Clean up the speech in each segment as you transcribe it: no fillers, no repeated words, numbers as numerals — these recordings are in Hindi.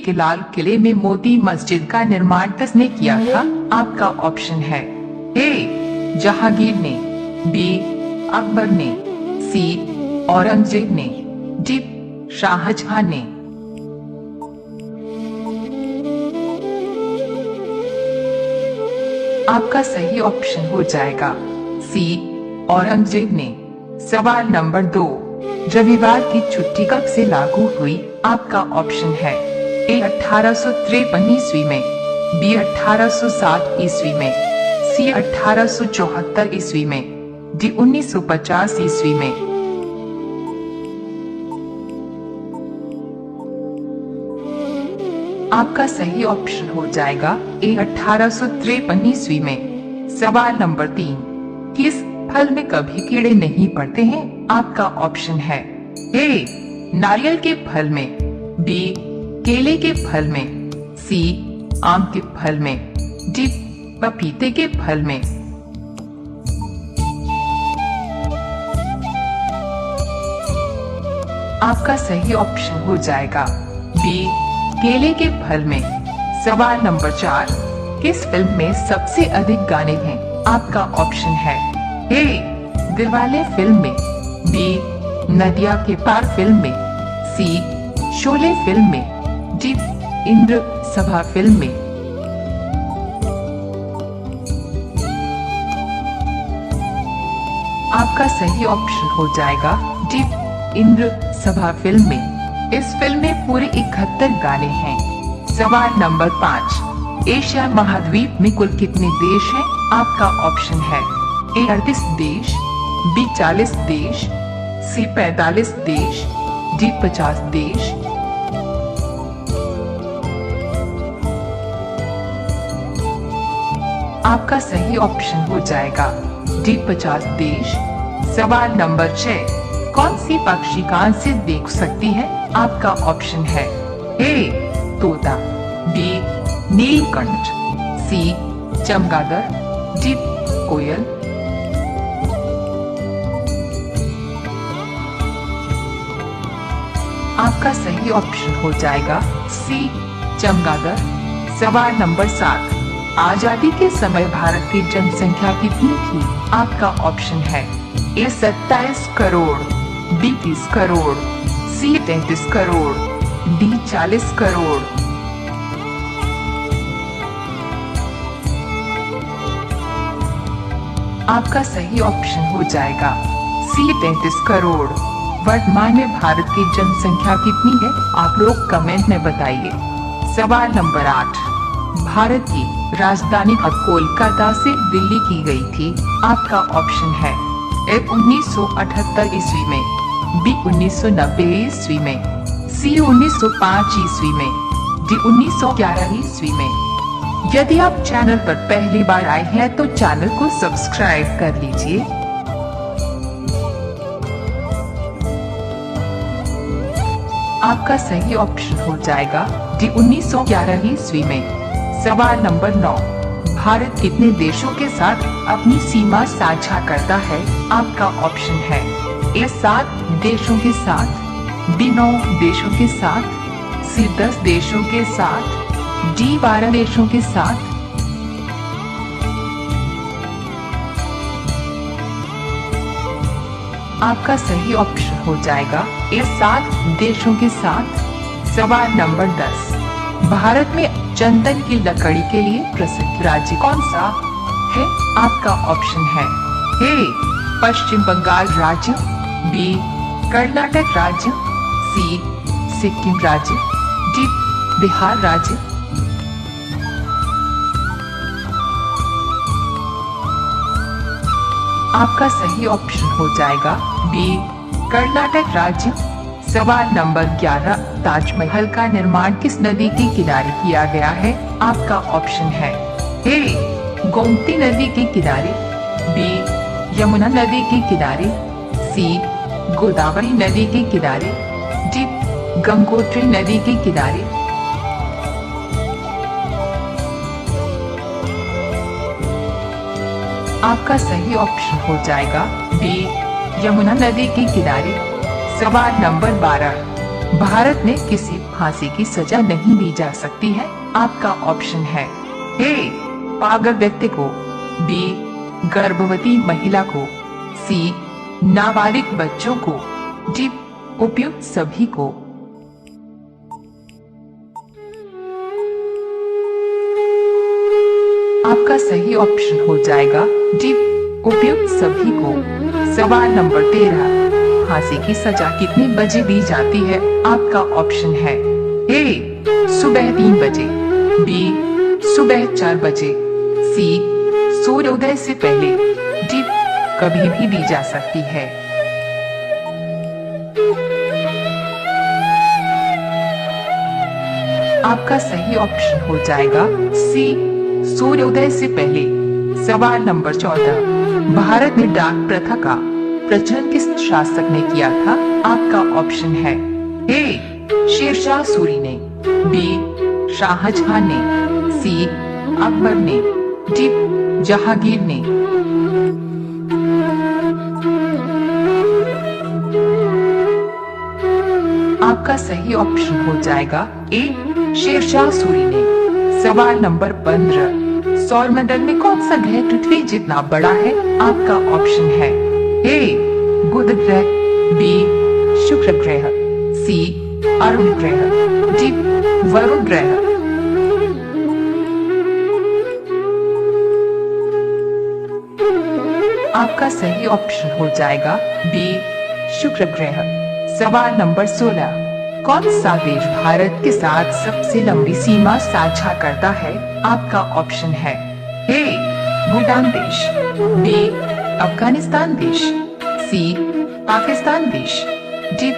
के लाल किले में मोती मस्जिद का निर्माण किसने किया था? आपका ऑप्शन है ए जहांगीर ने, बी अकबर ने, सी औरंगजेब ने, डी शाहजहां ने। आपका सही ऑप्शन हो जाएगा सी औरंगजेब ने। सवाल नंबर 2, रविवार की छुट्टी कब से लागू हुई? आपका ऑप्शन है ए 1853 ईस्वी में, बी 1860 ईस्वी में, सी 1874 ईस्वी में, डी 1950 ईस्वी में। आपका सही ऑप्शन हो जाएगा ए 1853 ईस्वी में। सवाल नंबर 3, किस फल में कभी कीड़े नहीं पड़ते हैं? आपका ऑप्शन है ए नारियल के फल में, बी केले के फल में, सी आम के फल में, डी पपीते के फल में। आपका सही ऑप्शन हो जाएगा बी केले के फल में। सवाल नंबर 4, किस फिल्म में सबसे अधिक गाने हैं? आपका ऑप्शन है ए दिलवाले फिल्म में, बी नदिया के पार फिल्म में, सी शोले फिल्म में, डी इंद्र सभा फिल्म में। आपका सही ऑप्शन हो जाएगा डी इंद्र सभा फिल्म में। इस फिल्म में पूरे 71 गाने हैं। सवाल नंबर 5, एशिया महाद्वीप में कुल कितने देश हैं? आपका ऑप्शन है ए 38 देश, बी 40 देश, सी 45 देश, डी 50 देश। आपका सही ऑप्शन हो जाएगा डी 50 देश। सवाल नंबर 6, कौन सी पक्षी कान से देख सकती है? आपका ऑप्शन है ए तोता, बी नीलकंठ, सी चमगादड़, डी कोयल। आपका सही ऑप्शन हो जाएगा सी चमगादड़। सवाल नंबर 7, आजादी के समय भारत की जनसंख्या कितनी थी? आपका ऑप्शन है ए 27 करोड़, बी 30 करोड़, सी 33 करोड़, डी 40 करोड़। आपका सही ऑप्शन हो जाएगा सी 33 करोड़। वर्तमान में भारत की जनसंख्या कितनी है? आप लोग कमेंट में बताइए। सवाल नंबर 8, भारत की राजधानी अब कोलकाता से दिल्ली की गई थी। आपका ऑप्शन है ए 1978 ईस्वी में, बी 1990 ईस्वी में, सी 1905 ईस्वी में, डी 1911 ईस्वी में। यदि आप चैनल पर पहली बार आए हैं तो चैनल को सब्सक्राइब कर लीजिए। आपका सही ऑप्शन हो जाएगा डी 1911 ईस्वी में। सवाल नंबर 9, भारत कितने देशों के साथ अपनी सीमा साझा करता है? आपका ऑप्शन है ए 7 देशों के साथ, बी 9 देशों के साथ, सी 10 देशों के साथ, डी 12 देशों के साथ। आपका सही ऑप्शन हो जाएगा ए 7 देशों के साथ। सवाल नंबर 10, भारत में चंदन की लकड़ी के लिए प्रसिद्ध राज्य कौन सा है? आपका ऑप्शन है ए पश्चिम बंगाल राज्य, बी कर्नाटक राज्य, सी सिक्किम राज्य, डी बिहार राज्य। आपका सही ऑप्शन हो जाएगा बी कर्नाटक राज्य। सवाल नंबर 11, ताजमहल का निर्माण किस नदी के किनारे किया गया है? आपका ऑप्शन है ए गोमती नदी के किनारे, बी यमुना नदी के किनारे, सी गोदावरी नदी के किनारे, डी गंगोत्री नदी के किनारे। आपका सही ऑप्शन हो जाएगा बी यमुना नदी के किनारे। सवाल नंबर 12, भारत में किसी फांसी की सजा नहीं दी जा सकती है। आपका ऑप्शन है ए पागल व्यक्ति को, बी गर्भवती महिला को, सी नाबालिग बच्चों को, डी उपयुक्त सभी को। आपका सही ऑप्शन हो जाएगा डी उपयुक्त सभी को। सवाल नंबर 13, फांसी की सजा कितने बजे दी जाती है? आपका ऑप्शन है ए सुबह 3 बजे, बी सुबह 4 बजे, सी सूर्योदय से पहले, डी कभी भी दी जा सकती है। आपका सही ऑप्शन हो जाएगा सी सूर्योदय से पहले। सवाल नंबर 14, भारत में डाक प्रथा का प्रचलन किस शासक ने किया था? आपका ऑप्शन है ए शेरशाह सूरी ने, बी शाहजहां ने, सी अकबर ने, डी जहांगीर ने। आपका सही ऑप्शन हो जाएगा ए शेरशाह सूरी ने। सवाल नंबर 15, सौरमंडल में कौन सा ग्रह पृथ्वी जितना बड़ा है? आपका ऑप्शन है ए बुध ग्रह, बी शुक्र ग्रह, सी अरुण ग्रह, डी वरुण ग्रह। आपका सही ऑप्शन हो जाएगा बी शुक्र ग्रह। सवाल नंबर 16, कौन सा देश भारत के साथ सबसे लंबी सीमा साझा करता है? आपका ऑप्शन है ए भूटान देश, बी अफगानिस्तान देश, सी पाकिस्तान देश, डी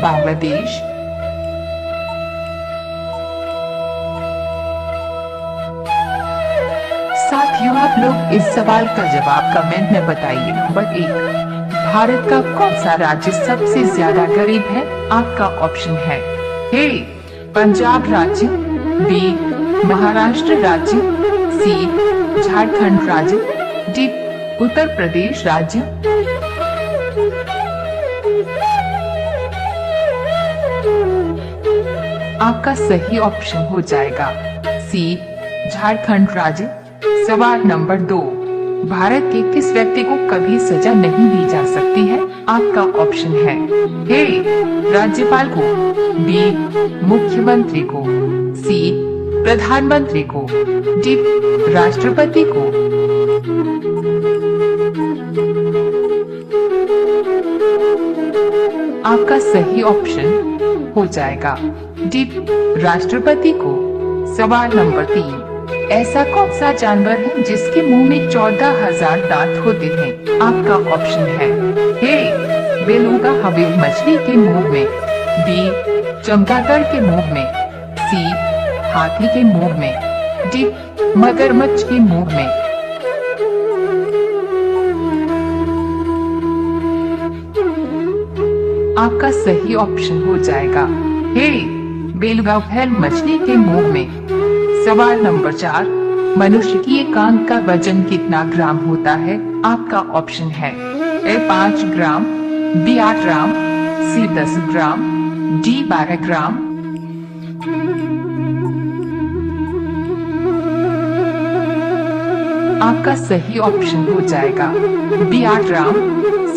बांग्लादेश। साथियों, आप लोग इस सवाल का जवाब कमेंट में बताइए। नंबर 1, भारत का कौन सा राज्य सबसे ज्यादा गरीब है? आपका ऑप्शन है ए पंजाब राज्य, बी महाराष्ट्र राज्य, सी झारखंड राज्य, डी उत्तर प्रदेश राज्य। आपका सही ऑप्शन हो जाएगा सी झारखंड राज्य। सवाल नंबर 2, भारत के किस व्यक्ति को कभी सजा नहीं दी जा सकती है? आपका ऑप्शन है ए राज्यपाल को, बी मुख्यमंत्री को, सी प्रधानमंत्री को, डी राष्ट्रपति को। आपका सही ऑप्शन हो जाएगा डी राष्ट्रपति को। सवाल नंबर 3, ऐसा कौन सा जानवर है जिसके मुंह में 14,000 दांत होते हैं? आपका ऑप्शन है ए बेलुगा हवेल मछली के मुंह में, बी चमगादड़ के मुंह में, सी हाथी के मुंह में, डी मगरमच्छ के मुंह में। आपका सही ऑप्शन हो जाएगा ए बेलुगा व्हेल मछली के मुंह में। सवाल नंबर 4, मनुष्य की एक आंख का वजन कितना ग्राम होता है? आपका ऑप्शन है ए 5 ग्राम, बी 8 ग्राम, सी 10 ग्राम, डी 12 ग्राम। आपका सही ऑप्शन हो जाएगा बी 8 ग्राम।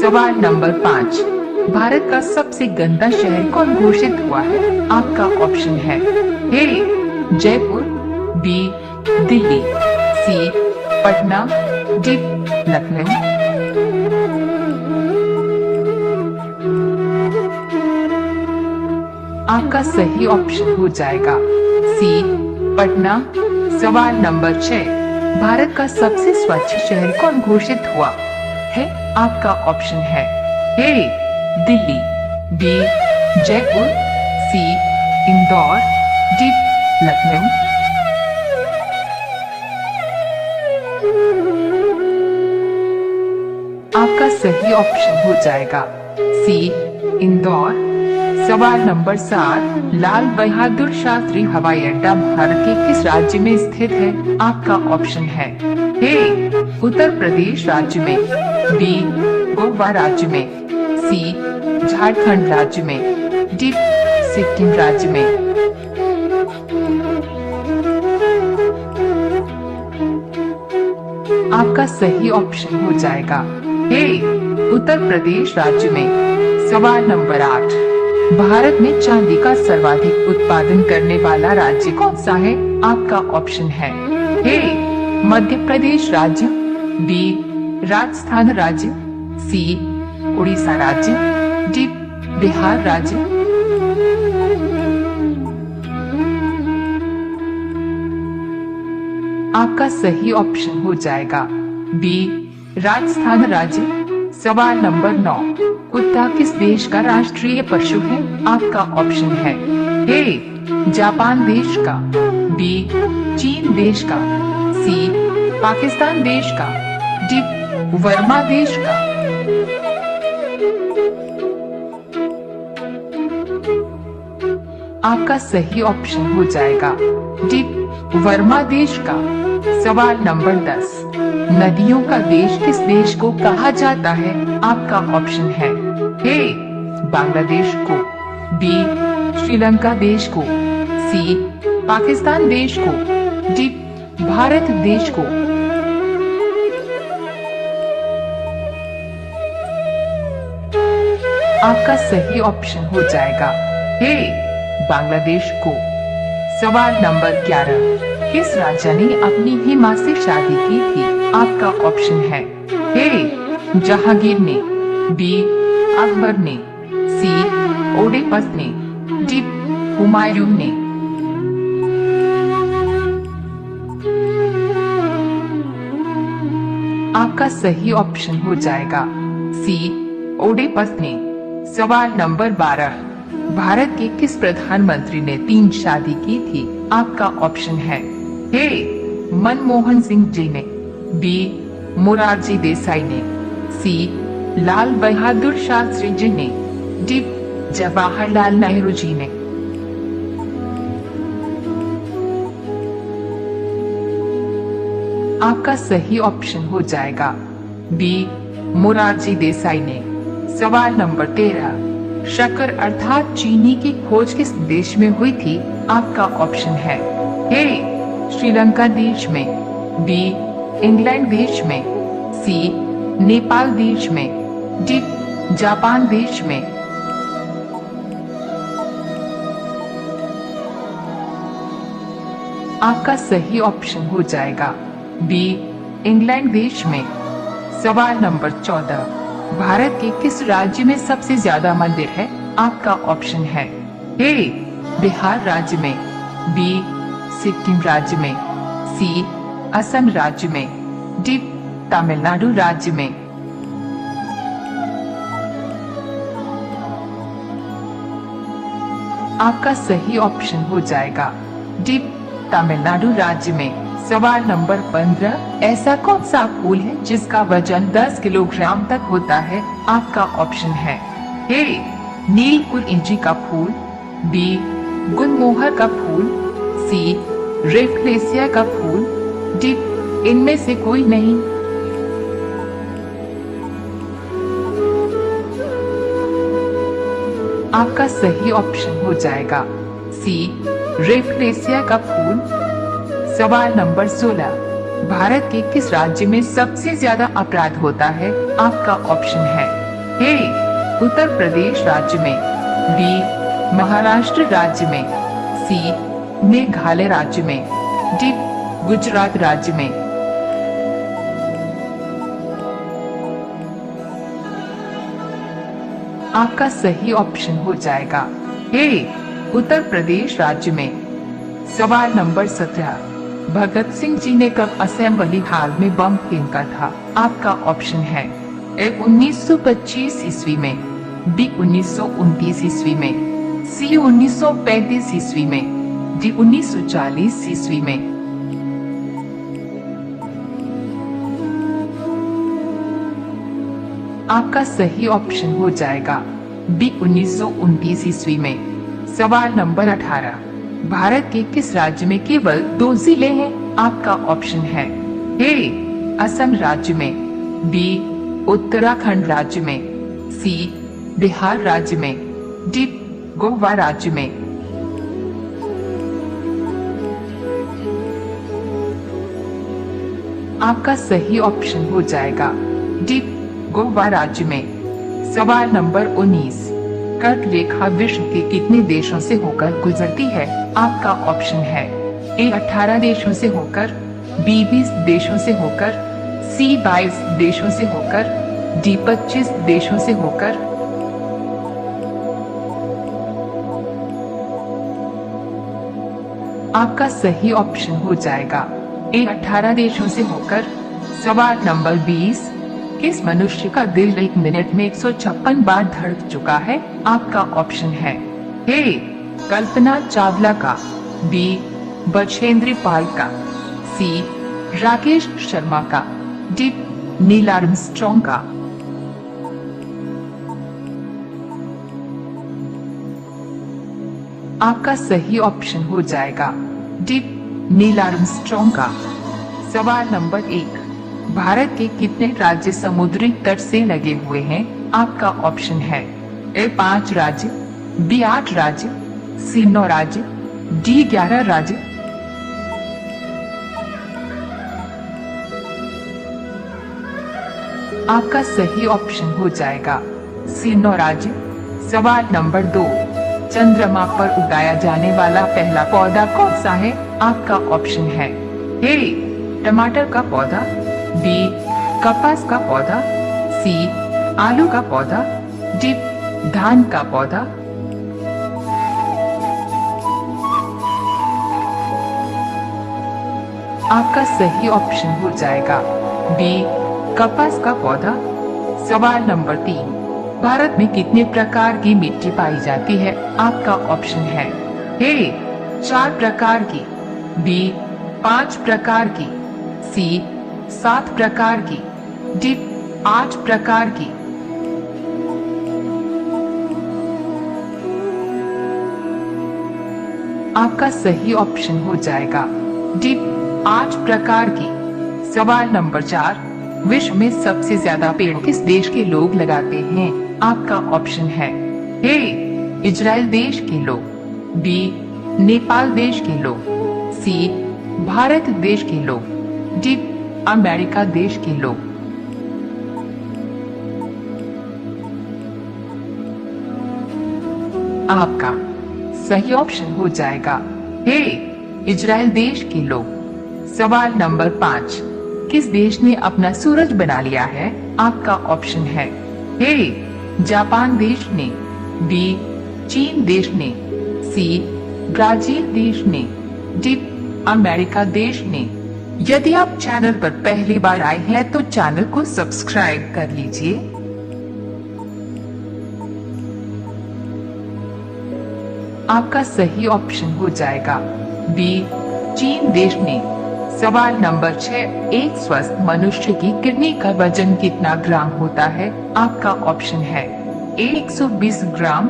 सवाल नंबर 5, भारत का सबसे गंदा शहर कौन घोषित हुआ है? आपका ऑप्शन है ए जयपुर, बी दिल्ली, सी पटना, डी लखनऊ। आपका सही ऑप्शन हो जाएगा सी पटना। सवाल नंबर 6, भारत का सबसे स्वच्छ शहर कौन घोषित हुआ है? आपका ऑप्शन है ए दिल्ली, बी जयपुर, सी इंदौर, डी लखनऊ। आपका सही ऑप्शन हो जाएगा सी इंदौर। सवाल नंबर 7, लाल बहादुर शास्त्री हवाई अड्डा भारत के किस राज्य में स्थित है? आपका ऑप्शन है ए उत्तर प्रदेश राज्य में, बी गोवा राज्य में, सी झारखंड राज्य में, डी सिक्किम राज्य में। आपका सही ऑप्शन हो जाएगा ए उत्तर प्रदेश राज्य में। सवाल नंबर 8, भारत में चांदी का सर्वाधिक उत्पादन करने वाला राज्य कौन सा है? आपका ऑप्शन है ए मध्य प्रदेश राज्य, बी राजस्थान राज्य, सी उड़ीसा राज्य, डी बिहार राज्य। आपका सही ऑप्शन हो जाएगा बी राजस्थान राज्य। सवाल नंबर 9, कुत्ता किस देश का राष्ट्रीय पशु है? आपका ऑप्शन है ए जापान देश का, बी चीन देश का, सी पाकिस्तान देश का, डी वर्मा देश का। आपका सही ऑप्शन हो जाएगा डी वर्मा देश का। सवाल नंबर 10, नदियों का देश किस देश को कहा जाता है? आपका ऑप्शन है ए बांग्लादेश को, बी श्रीलंका देश को, सी पाकिस्तान देश को, डी भारत देश को। आपका सही ऑप्शन हो जाएगा ए बांग्लादेश को। सवाल नंबर 11, किस राजा ने अपनी ही मां से शादी की थी? आपका ऑप्शन है ए जहांगीर ने, बी अकबर ने, सी ओडेपस ने, डी हुमायूं ने। आपका सही ऑप्शन हो जाएगा सी ओडेपस ने। सवाल नंबर 12, भारत के किस प्रधानमंत्री ने 3 शादी की थी? आपका ऑप्शन है ए मनमोहन सिंह जी ने, बी मोरारजी देसाई ने, सी लाल बहादुर शास्त्री जी ने, डी जवाहरलाल नेहरू जी ने। आपका सही ऑप्शन हो जाएगा बी मोरारजी देसाई ने। सवाल नंबर 13, शक्कर अर्थात चीनी की खोज किस देश में हुई थी? आपका ऑप्शन है ए श्रीलंका देश में, बी इंग्लैंड देश में, सी नेपाल देश में, डी जापान देश में। आपका सही ऑप्शन हो जाएगा बी इंग्लैंड देश में। सवाल नंबर 14, भारत के किस राज्य में सबसे ज्यादा मंदिर है? आपका ऑप्शन है ए बिहार राज्य में, बी सिक्किम राज्य में, सी असम राज्य में, डी तमिलनाडु राज्य में। आपका सही ऑप्शन हो जाएगा डी तमिलनाडु राज्य में। सवाल नंबर 15, ऐसा कौन सा फूल है जिसका वजन 10 किलोग्राम तक होता है? आपका ऑप्शन है ए नीलकुरिंची का फूल, बी गुलमोहर का फूल, सी रेफलेसिया का फूल, डी इनमें से कोई नहीं। आपका सही ऑप्शन हो जाएगा सी रेफलेसिया का फूल। सवाल नंबर 16, भारत के किस राज्य में सबसे ज्यादा अपराध होता है? आपका ऑप्शन है ए उत्तर प्रदेश राज्य में, बी महाराष्ट्र राज्य में, सी मेघालय राज्य में, डी गुजरात राज्य में। आपका सही ऑप्शन हो जाएगा ए उत्तर प्रदेश राज्य में। सवाल नंबर 17, भगत सिंह जी ने कब असेंबली हॉल में बम फेंका था? आपका ऑप्शन है ए 1925 ईस्वी में, बी 1929 ईस्वी में, सी 1935 ईस्वी में, डी 1940 ईस्वी में। आपका सही ऑप्शन हो जाएगा बी 1929 ईस्वी में। सवाल नंबर 18, भारत के किस राज्य में केवल 2 जिले हैं? आपका ऑप्शन है ए असम राज्य में, बी उत्तराखंड राज्य में, सी बिहार राज्य में, डी गोवा राज्य में। आपका सही ऑप्शन हो जाएगा डी, गोवा राज्य में। सवाल नंबर 19, कर्क रेखा विश्व के कितने देशों से होकर गुजरती है? आपका ऑप्शन है ए 18 देशों से होकर, बी 20 देशों से होकर, सी 22 देशों से होकर, डी 25 देशों से होकर। आपका सही ऑप्शन हो जाएगा ए 18 देशों से होकर। सवाल नंबर 20, किस मनुष्य का दिल 1 मिनट में 156 बार धड़क चुका है? आपका ऑप्शन है ए कल्पना चावला का, बी बछेंद्र पाल का, सी राकेश शर्मा का, डी नील आर्मस्ट्रॉन्ग का। आपका सही ऑप्शन हो जाएगा डी नील आर्मस्ट्रॉन्ग का। सवाल नंबर 1, भारत के कितने राज्य समुद्री तट से लगे हुए हैं? आपका ऑप्शन है ए 5 राज्य, बी 8 राज्य, सी 9 राज्य, डी 11 राज्य। आपका सही ऑप्शन हो जाएगा सी 9 राज्य। सवाल नंबर 2, चंद्रमा पर उगाया जाने वाला पहला पौधा कौन सा है? आपका ऑप्शन है ए टमाटर का पौधा, बी कपास का पौधा, सी आलू का पौधा, डी धान का पौधा। आपका सही ऑप्शन हो जाएगा बी कपास का पौधा। सवाल नंबर 3, भारत में कितने प्रकार की मिट्टी पाई जाती है? आपका ऑप्शन है ए 4 प्रकार की, बी 5 प्रकार की, सी 7 प्रकार की, डी 8 प्रकार की। आपका सही ऑप्शन हो जाएगा डी 8 प्रकार की। सवाल नंबर 4, विश्व में सबसे ज्यादा पेड़ किस देश के लोग लगाते हैं? आपका ऑप्शन है ए इजराइल देश के लोग, बी नेपाल देश के लोग, सी भारत देश के लोग, डी अमेरिका देश के लोग। आपका सही ऑप्शन हो जाएगा ए इजराइल देश के लोग। सवाल नंबर 5, किस देश ने अपना सूरज बना लिया है? आपका ऑप्शन है ए जापान देश ने, बी चीन देश ने, सी ब्राजील देश ने, डी अमेरिका देश ने। यदि आप चैनल पर पहली बार आए हैं तो चैनल को सब्सक्राइब कर लीजिए। आपका सही ऑप्शन हो जाएगा बी चीन देश ने। सवाल नंबर 6, एक स्वस्थ मनुष्य की किडनी का वजन कितना ग्राम होता है? आपका ऑप्शन है ए 120 ग्राम,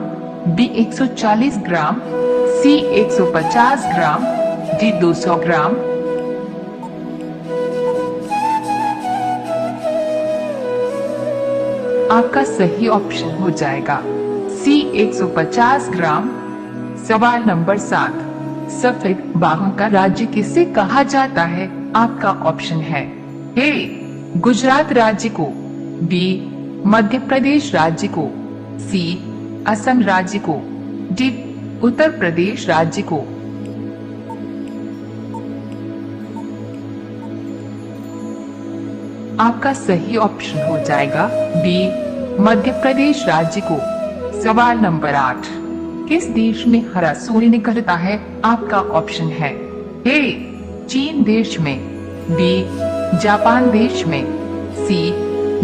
बी 140 ग्राम, सी 150 ग्राम, डी 200 ग्राम। आपका सही ऑप्शन हो जाएगा सी 150 ग्राम। सवाल नंबर 7, सफेद बाघों का राज्य किसे कहा जाता है? आपका ऑप्शन है ए गुजरात राज्य को, बी मध्य प्रदेश राज्य को, सी असम राज्य को, डी उत्तर प्रदेश राज्य को। आपका सही ऑप्शन हो जाएगा बी मध्य प्रदेश राज्य को। सवाल नंबर 8, किस देश में हरा सूर्य निकलता है? आपका ऑप्शन है ए चीन देश में, बी जापान देश में, सी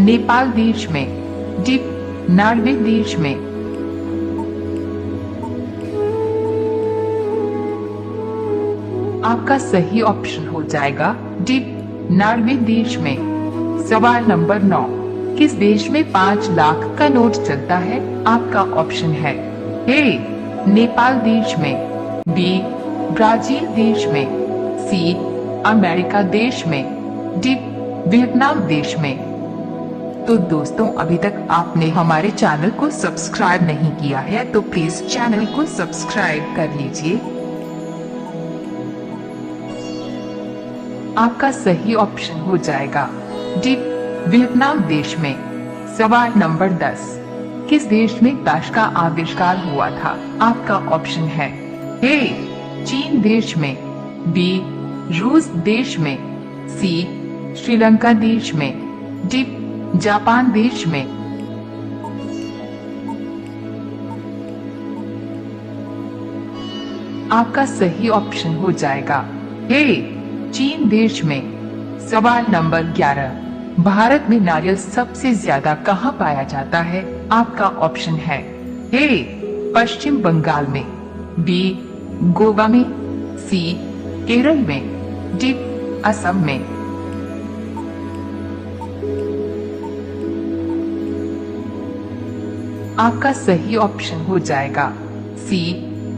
नेपाल देश में, डी नॉर्वे देश में। आपका सही ऑप्शन हो जाएगा डी नॉर्वे देश में। सवाल नंबर 9, किस देश में 5 लाख का नोट चलता है? आपका ऑप्शन है ए नेपाल देश में, बी ब्राजील देश में, सी अमेरिका देश में, डी वियतनाम देश में। तो दोस्तों, अभी तक आपने हमारे चैनल को सब्सक्राइब नहीं किया है तो प्लीज चैनल को सब्सक्राइब कर लीजिए। आपका सही ऑप्शन हो जाएगा डी, वियतनाम देश में। सवाल नंबर 10, किस देश में ताश का आविष्कार हुआ था? आपका ऑप्शन है ए, चीन देश में, बी, रूस देश में, सी, श्रीलंका देश में, डी, जापान देश में। आपका सही ऑप्शन हो जाएगा ए, चीन देश में। सवाल नंबर 11, भारत में नारियल सबसे ज्यादा कहाँ पाया जाता है? आपका ऑप्शन है ए, पश्चिम बंगाल में, बी, गोवा में, सी, केरल में, डी, असम में। आपका सही ऑप्शन हो जाएगा सी,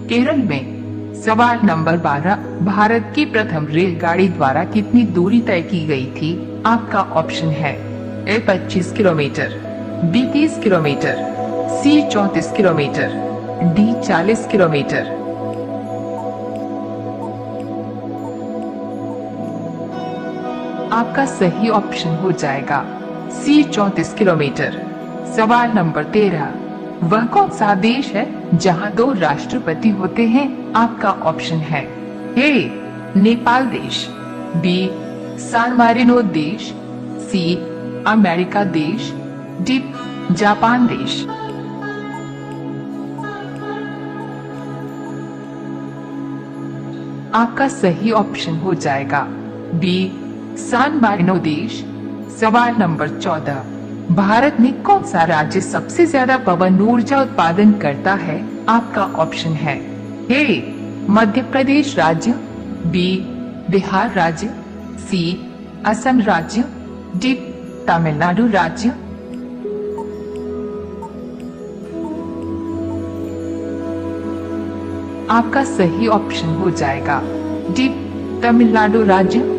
केरल में। सवाल नंबर 12, भारत की प्रथम रेलगाड़ी द्वारा कितनी दूरी तय की गई थी? आपका ऑप्शन है ए, 25 किलोमीटर, बी, 30 किलोमीटर, सी, 34 किलोमीटर, डी, 40 किलोमीटर। आपका सही ऑप्शन हो जाएगा सी, 34 किलोमीटर। सवाल नंबर 13, वह कौन सा देश है जहां 2 राष्ट्रपति होते हैं? आपका ऑप्शन है ए, नेपाल देश, बी, सान मारिनो देश, सी, अमेरिका देश, डी, जापान देश। आपका सही ऑप्शन हो जाएगा बी, सान मारिनो देश। सवाल नंबर 14, भारत में कौन सा राज्य सबसे ज्यादा पवन ऊर्जा उत्पादन करता है? आपका ऑप्शन है ए, मध्य प्रदेश राज्य, बी, बिहार राज्य, सी, असम राज्य, डी, तमिलनाडु राज्य। आपका सही ऑप्शन हो जाएगा डी, तमिलनाडु राज्य।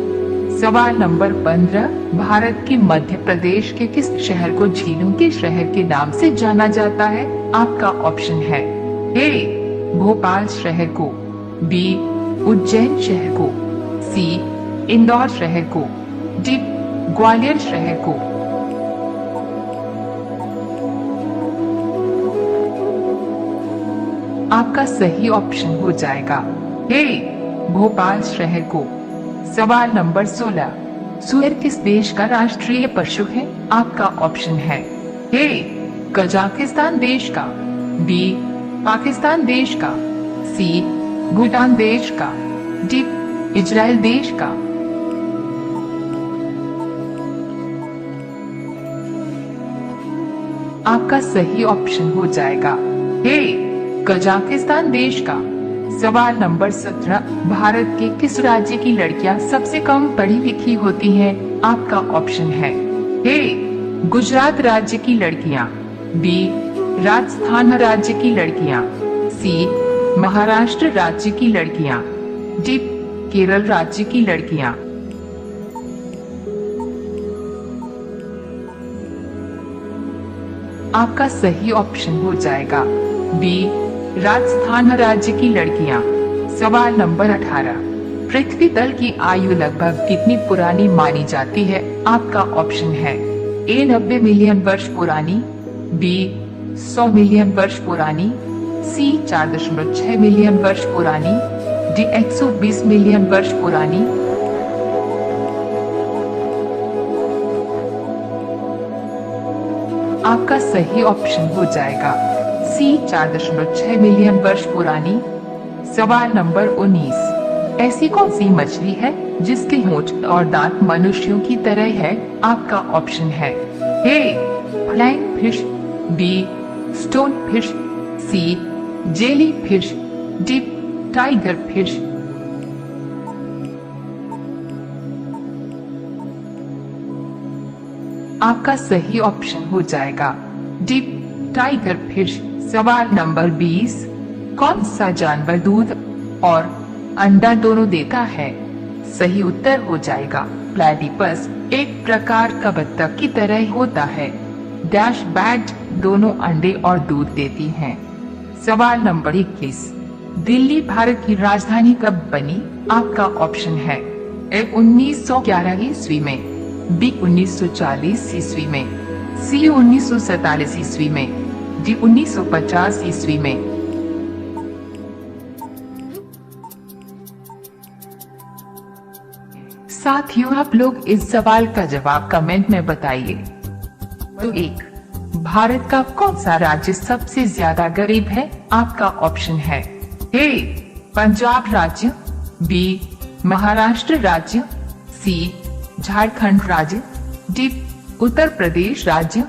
सवाल नंबर 15, भारत के मध्य प्रदेश के किस शहर को झीलों के शहर के नाम से जाना जाता है? आपका ऑप्शन है ए, भोपाल शहर को, बी, उज्जैन शहर को, सी, इंदौर शहर को, डी, ग्वालियर शहर को। आपका सही ऑप्शन हो जाएगा ए, भोपाल शहर को। सवाल नंबर 16, सुअर किस देश का राष्ट्रीय पशु है? आपका ऑप्शन है ए, कजाकिस्तान देश का, बी, पाकिस्तान देश का, सी, भूटान देश का, डी, इजराइल देश का। आपका सही ऑप्शन हो जाएगा ए, कजाकिस्तान देश का। सवाल नंबर 17, भारत के किस राज्य की लड़कियां सबसे कम पढ़ी लिखी होती हैं? आपका ऑप्शन है ए, गुजरात राज्य की लड़कियां, बी, राजस्थान राज्य की लड़कियां, सी, महाराष्ट्र राज्य की लड़कियां, डी, केरल राज्य की लड़कियां। आपका सही ऑप्शन हो जाएगा बी, राजस्थान राज्य की लड़कियां। सवाल नंबर 18, पृथ्वी तल की आयु लगभग कितनी पुरानी मानी जाती है? आपका ऑप्शन है ए, 90 मिलियन वर्ष पुरानी, बी, 100 मिलियन वर्ष पुरानी, सी, 4.6 मिलियन वर्ष पुरानी, डी, 120 मिलियन वर्ष पुरानी। आपका सही ऑप्शन हो जाएगा सी, 4.6 मिलियन वर्ष पुरानी। सवाल नंबर 19, ऐसी कौन सी मछली है जिसके होंठ और दांत मनुष्यों की तरह है? आपका ऑप्शन है A, flying fish, B, stone fish, C, jelly fish, D, tiger fish. आपका सही ऑप्शन हो जाएगा डी, टाइगर फिश। सवाल नंबर 20, कौन सा जानवर दूध और अंडा दोनों देता है? सही उत्तर हो जाएगा प्लेटिपस, एक प्रकार का बत्तख की तरह होता है। डैश बैट दोनों अंडे और दूध देती हैं। सवाल नंबर 21, दिल्ली भारत की राजधानी कब बनी? आपका ऑप्शन है ए 1911 ईस्वी में, बी 1940 ईस्वी में, सी 1947 ईस्वी में, डी 1950 ईस्वी में। साथियों, आप लोग इस सवाल का जवाब कमेंट में बताइए। तो एक, भारत का कौन सा राज्य सबसे ज्यादा गरीब है? आपका ऑप्शन है ए पंजाब राज्य, बी महाराष्ट्र राज्य, सी झारखंड राज्य, डी उत्तर प्रदेश राज्य।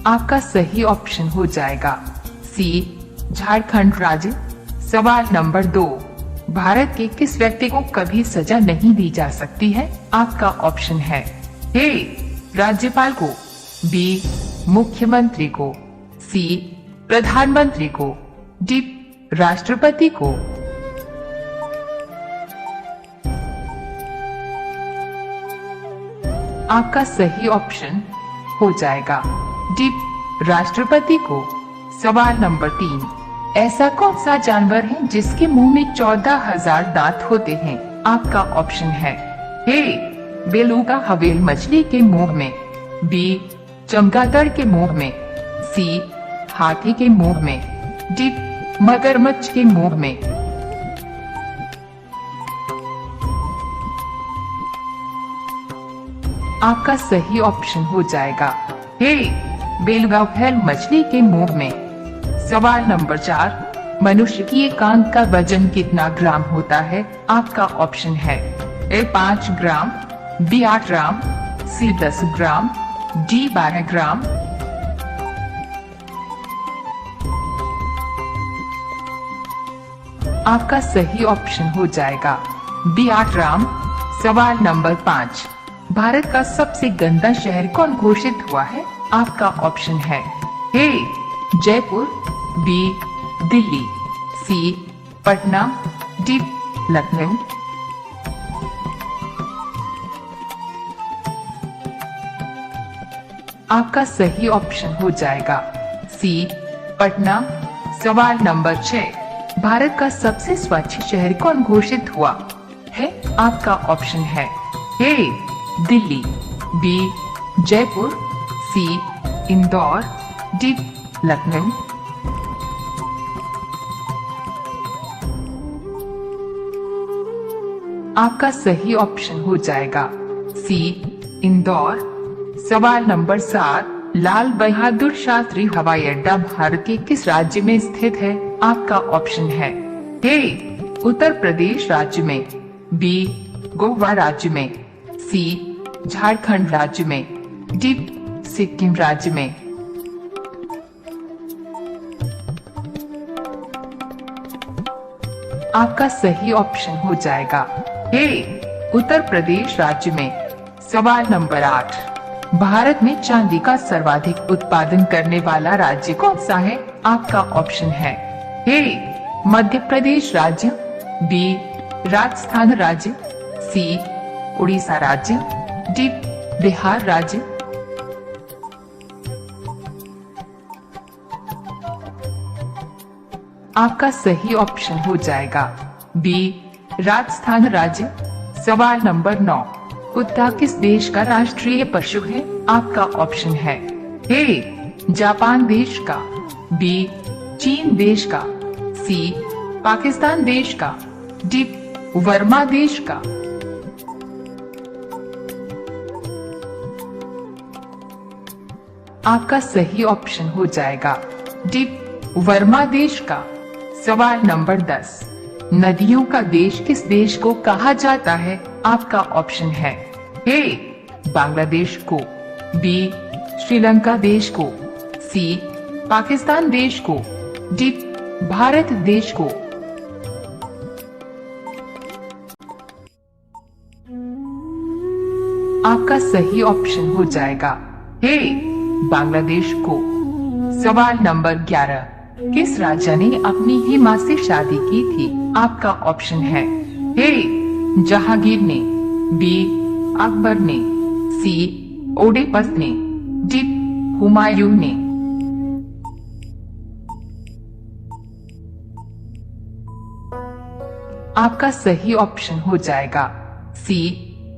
आपका सही ऑप्शन हो जाएगा सी झारखंड राज्य। सवाल नंबर 2, भारत के किस व्यक्ति को कभी सजा नहीं दी जा सकती है? आपका ऑप्शन है ए राज्यपाल को, बी मुख्यमंत्री को, सी प्रधानमंत्री को, डी राष्ट्रपति को। आपका सही ऑप्शन हो जाएगा डी राष्ट्रपति को। सवाल नंबर 3, ऐसा कौन सा जानवर है जिसके मुंह में 14,000 दांत होते हैं? आपका ऑप्शन है ए बेलुगा हवेल मछली के मुंह में, बी चमगादड़ के मुंह में, सी हाथी के मुंह में, डी मगरमच्छ के मुंह में। आपका सही ऑप्शन हो जाएगा ए बेलुगा हवेल मछली के मुंह में। सवाल नंबर 4, मनुष्य की एक आंत का वजन कितना ग्राम होता है? आपका ऑप्शन है ए 5 ग्राम, बी 8 ग्राम, सी 10 ग्राम, डी 12 ग्राम। आपका सही ऑप्शन हो जाएगा बी 8 ग्राम। सवाल नंबर 5, भारत का सबसे गंदा शहर कौन घोषित हुआ है? आपका ऑप्शन है ए जयपुर, बी दिल्ली, सी पटना, डी लखनऊ। आपका सही ऑप्शन हो जाएगा सी पटना। सवाल नंबर 6, भारत का सबसे स्वच्छ शहर कौन घोषित हुआ है? आपका ऑप्शन है ए दिल्ली, बी जयपुर, सी इंदौर, डी लखनऊ। आपका सही ऑप्शन हो जाएगा सी इंदौर। सवाल नंबर 7, लाल बहादुर शास्त्री हवाई अड्डा भारत के किस राज्य में स्थित है? आपका ऑप्शन है ए उत्तर प्रदेश राज्य में, बी गोवा राज्य में, सी झारखंड राज्य में, डी सिक्किम राज्य में। आपका सही ऑप्शन हो जाएगा ए उत्तर प्रदेश राज्य में। सवाल नंबर 8, भारत में चांदी का सर्वाधिक उत्पादन करने वाला राज्य कौन सा है? आपका ऑप्शन है ए मध्य प्रदेश राज्य, बी राजस्थान राज्य, सी उड़ीसा राज्य, डी बिहार राज्य। आपका सही ऑप्शन हो जाएगा बी राजस्थान राज्य। सवाल नंबर 9, कुत्ता किस देश का राष्ट्रीय पशु है? आपका ऑप्शन है ए जापान देश का, बी चीन देश का, सी पाकिस्तान देश का, डी वर्मा देश का। आपका सही ऑप्शन हो जाएगा डी वर्मा देश का। सवाल नंबर 10, नदियों का देश किस देश को कहा जाता है? आपका ऑप्शन है ए बांग्लादेश को, बी श्रीलंका देश को, सी पाकिस्तान देश को, डी भारत देश को। आपका सही ऑप्शन हो जाएगा ए बांग्लादेश को। सवाल नंबर 11, किस राजा ने अपनी ही मां से शादी की थी? आपका ऑप्शन है ए जहांगीर ने, बी अकबर ने, सी ओडेपस ने, डी हुमायूं ने। आपका सही ऑप्शन हो जाएगा सी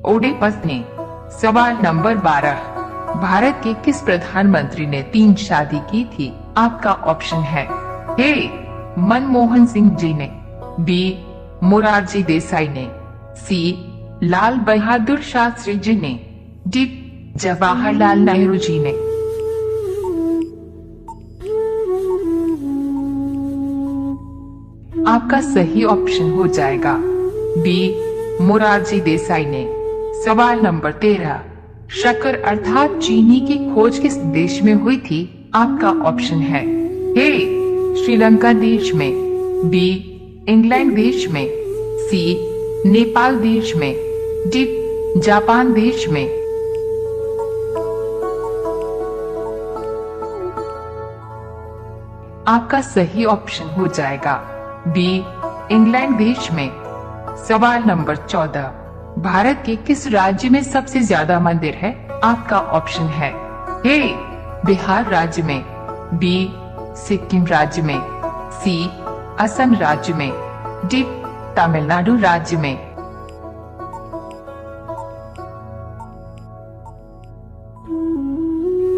ओडेपस ने। सवाल नंबर 12, भारत के किस प्रधानमंत्री ने 3 शादी की थी? आपका ऑप्शन है ए मनमोहन सिंह जी ने, बी मोरारजी देसाई ने, सी लाल बहादुर शास्त्री जी ने, डी जवाहरलाल नेहरू जी ने। आपका सही ऑप्शन हो जाएगा बी मोरारजी देसाई ने। सवाल नंबर 13, शक्कर अर्थात चीनी की खोज किस देश में हुई थी? आपका ऑप्शन है ए श्रीलंका देश में, बी इंग्लैंड देश में, सी नेपाल देश में, डी जापान देश में। आपका सही ऑप्शन हो जाएगा बी इंग्लैंड देश में। सवाल नंबर 14, भारत के किस राज्य में सबसे ज्यादा मंदिर है? आपका ऑप्शन है ए बिहार राज्य में, बी सिक्किम राज्य में, सी असम राज्य में, डी तमिलनाडु राज्य में।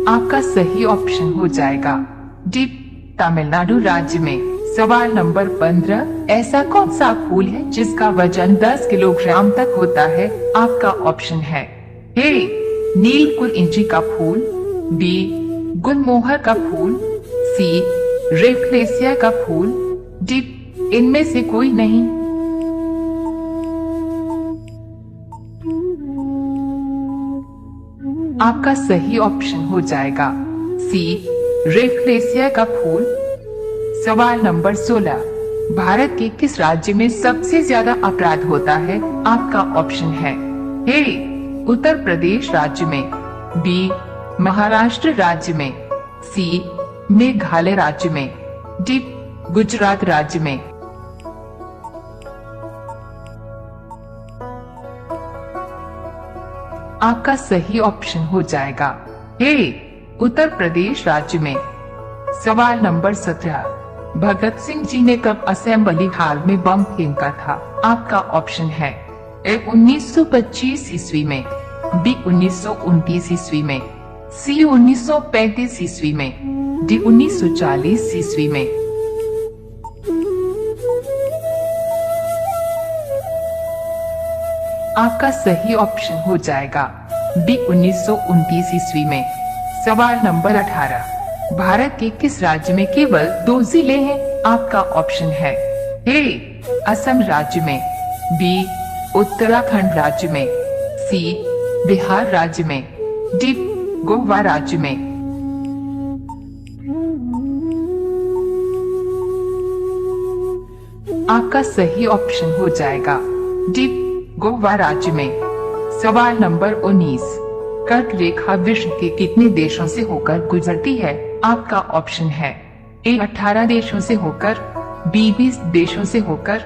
आपका सही ऑप्शन हो जाएगा डी तमिलनाडु राज्य में। सवाल नंबर 15, ऐसा कौन सा फूल है जिसका वजन 10 किलोग्राम तक होता है? आपका ऑप्शन है ए नीलकुठिंची का फूल, बी गुलमोहर का फूल, सी रेफलेसिया का फूल, डी इनमें से कोई नहीं। आपका सही ऑप्शन हो जाएगा सी रेफलेसिया का फूल। सवाल नंबर 16, भारत के किस राज्य में सबसे ज्यादा अपराध होता है? आपका ऑप्शन है ए उत्तर प्रदेश राज्य में, बी महाराष्ट्र राज्य में, सी मेघालय राज्य में, डी गुजरात राज्य में। आपका सही ऑप्शन हो जाएगा ए उत्तर प्रदेश राज्य में। सवाल नंबर 17, भगत सिंह जी ने कब असेंबली हॉल में बम फेंका था? आपका ऑप्शन है ए 1925 ईस्वी में, बी 1929 ईस्वी में, सी 1935 ईस्वी में, डी 1940 ईस्वी में। आपका सही ऑप्शन हो जाएगा बी 1929 ईस्वी में। सवाल नंबर 18, भारत के किस राज्य में केवल 2 जिले हैं? आपका ऑप्शन है ए असम राज्य में, बी उत्तराखंड राज्य में, सी बिहार राज्य में, डी गोवा राज्य में। आपका सही ऑप्शन हो जाएगा डी गोवा राज्य में। सवाल नंबर 19, कर्क रेखा विश्व के कितने देशों से होकर गुजरती है? आपका ऑप्शन है ए 18 देशों से होकर, बी 20 देशों से होकर,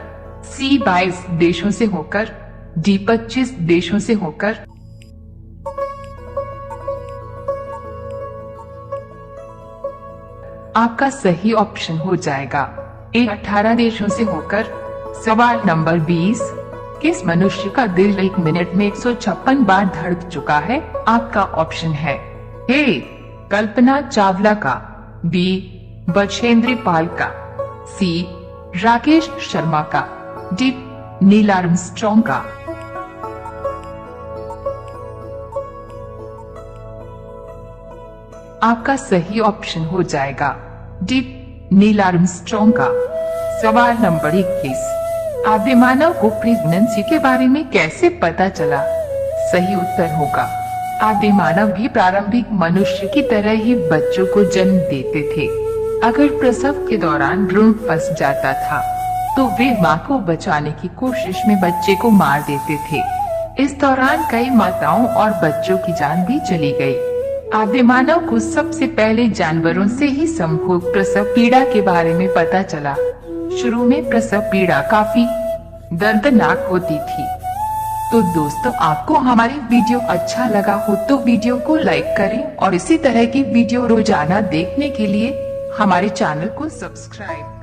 सी 22 देशों से होकर, डी 25 देशों से होकर। आपका सही ऑप्शन हो जाएगा ए 18 देशों से होकर। सवाल नंबर 20, किस मनुष्य का दिल 1 मिनट में 156 बार धड़क चुका है? आपका ऑप्शन है ए कल्पना चावला का, बी बछेंद्री पाल का, सी राकेश शर्मा का, डी नील आर्मस्ट्रॉन्ग का। आपका सही ऑप्शन हो जाएगा डी नील आर्मस्ट्रॉन्ग का। सवाल नंबर 21, आदिमानव को प्रेगनेंसी के बारे में कैसे पता चला? सही उत्तर होगा आदिमानव भी प्रारंभिक मनुष्य की तरह ही बच्चों को जन्म देते थे। अगर प्रसव के दौरान भ्रूण फंस जाता था तो वे मां को बचाने की कोशिश में बच्चे को मार देते थे। इस दौरान कई माताओं और बच्चों की जान भी चली गई। आदिमानव को सबसे पहले जानवरों से ही संभोग प्रसव पीड़ा के बारे में पता चला। शुरू में प्रसव पीड़ा काफी दर्दनाक होती थी, तो दोस्तों, आपको हमारी वीडियो अच्छा लगा हो तो वीडियो को लाइक करें और इसी तरह की वीडियो रोजाना देखने के लिए हमारे चैनल को सब्सक्राइब